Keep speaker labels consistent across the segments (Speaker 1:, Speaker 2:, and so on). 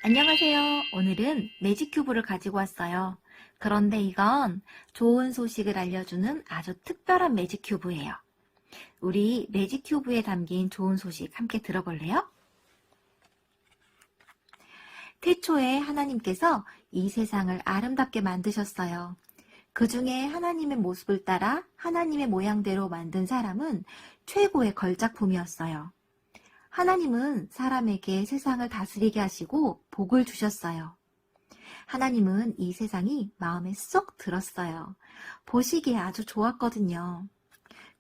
Speaker 1: 안녕하세요. 오늘은 매직 큐브를 가지고 왔어요. 그런데 이건 좋은 소식을 알려주는 아주 특별한 매직 큐브예요. 우리 매직 큐브에 담긴 좋은 소식 함께 들어볼래요? 태초에 하나님께서 이 세상을 아름답게 만드셨어요. 그 중에 하나님의 모습을 따라 하나님의 모양대로 만든 사람은 최고의 걸작품이었어요. 하나님은 사람에게 세상을 다스리게 하시고 복을 주셨어요. 하나님은 이 세상이 마음에 쏙 들었어요. 보시기에 아주 좋았거든요.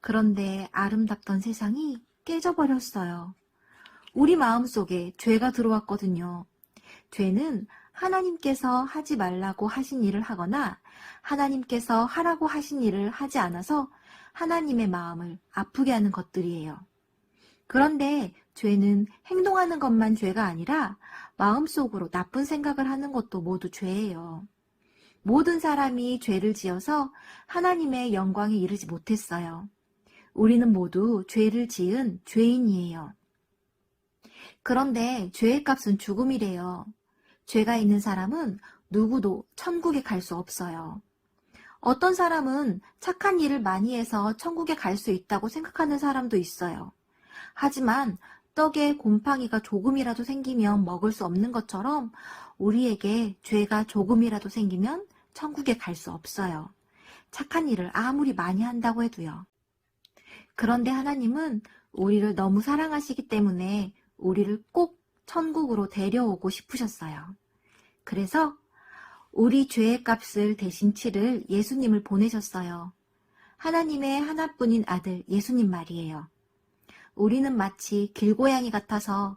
Speaker 1: 그런데 아름답던 세상이 깨져버렸어요. 우리 마음속에 죄가 들어왔거든요. 죄는 하나님께서 하지 말라고 하신 일을 하거나 하나님께서 하라고 하신 일을 하지 않아서 하나님의 마음을 아프게 하는 것들이에요. 그런데 죄는 행동하는 것만 죄가 아니라 마음속으로 나쁜 생각을 하는 것도 모두 죄예요. 모든 사람이 죄를 지어서 하나님의 영광에 이르지 못했어요. 우리는 모두 죄를 지은 죄인이에요. 그런데 죄의 값은 죽음이래요. 죄가 있는 사람은 누구도 천국에 갈 수 없어요. 어떤 사람은 착한 일을 많이 해서 천국에 갈 수 있다고 생각하는 사람도 있어요. 하지만 떡에 곰팡이가 조금이라도 생기면 먹을 수 없는 것처럼 우리에게 죄가 조금이라도 생기면 천국에 갈 수 없어요. 착한 일을 아무리 많이 한다고 해도요. 그런데 하나님은 우리를 너무 사랑하시기 때문에 우리를 꼭 천국으로 데려오고 싶으셨어요. 그래서 우리 죄의 값을 대신 치를 예수님을 보내셨어요. 하나님의 하나뿐인 아들 예수님 말이에요. 우리는 마치 길고양이 같아서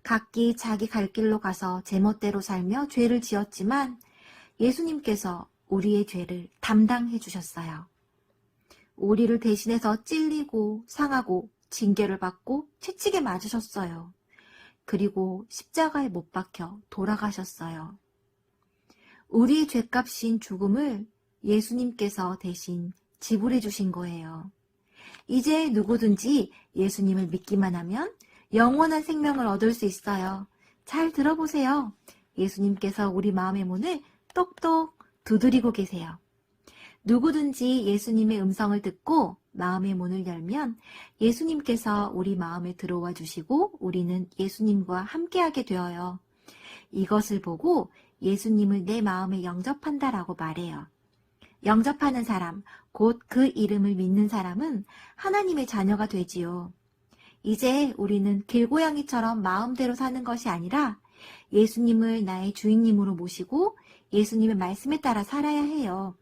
Speaker 1: 각기 자기 갈 길로 가서 제멋대로 살며 죄를 지었지만 예수님께서 우리의 죄를 담당해 주셨어요. 우리를 대신해서 찔리고 상하고 징계를 받고 채찍에 맞으셨어요. 그리고 십자가에 못 박혀 돌아가셨어요. 우리의 죄값인 죽음을 예수님께서 대신 지불해 주신 거예요. 이제 누구든지 예수님을 믿기만 하면 영원한 생명을 얻을 수 있어요. 잘 들어보세요. 예수님께서 우리 마음의 문을 똑똑 두드리고 계세요. 누구든지 예수님의 음성을 듣고 마음의 문을 열면 예수님께서 우리 마음에 들어와 주시고 우리는 예수님과 함께하게 되어요. 이것을 보고 예수님을 내 마음에 영접한다라고 말해요. 영접하는 사람, 곧 그 이름을 믿는 사람은 하나님의 자녀가 되지요. 이제 우리는 길고양이처럼 마음대로 사는 것이 아니라 예수님을 나의 주인님으로 모시고 예수님의 말씀에 따라 살아야 해요.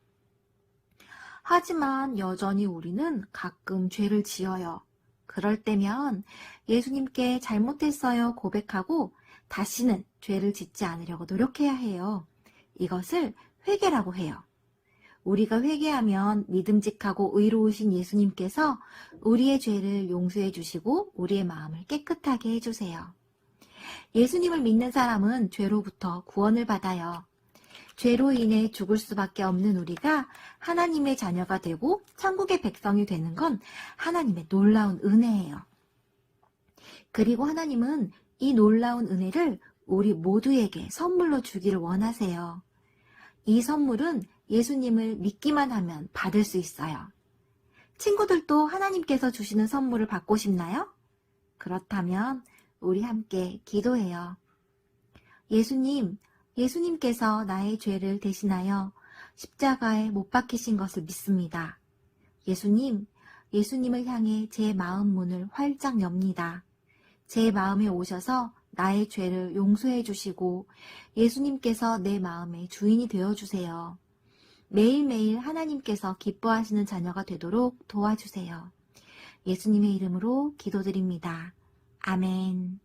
Speaker 1: 하지만 여전히 우리는 가끔 죄를 지어요. 그럴 때면 예수님께 잘못했어요 고백하고 다시는 죄를 짓지 않으려고 노력해야 해요. 이것을 회개라고 해요. 우리가 회개하면 믿음직하고 의로우신 예수님께서 우리의 죄를 용서해 주시고 우리의 마음을 깨끗하게 해주세요. 예수님을 믿는 사람은 죄로부터 구원을 받아요. 죄로 인해 죽을 수밖에 없는 우리가 하나님의 자녀가 되고 천국의 백성이 되는 건 하나님의 놀라운 은혜예요. 그리고 하나님은 이 놀라운 은혜를 우리 모두에게 선물로 주기를 원하세요. 이 선물은 예수님을 믿기만 하면 받을 수 있어요. 친구들도 하나님께서 주시는 선물을 받고 싶나요? 그렇다면 우리 함께 기도해요. 예수님께서 나의 죄를 대신하여 십자가에 못 박히신 것을 믿습니다. 예수님을 향해 제 마음 문을 활짝 엽니다. 제 마음에 오셔서 나의 죄를 용서해 주시고 예수님께서 내 마음의 주인이 되어주세요. 매일매일 하나님께서 기뻐하시는 자녀가 되도록 도와주세요. 예수님의 이름으로 기도드립니다. 아멘.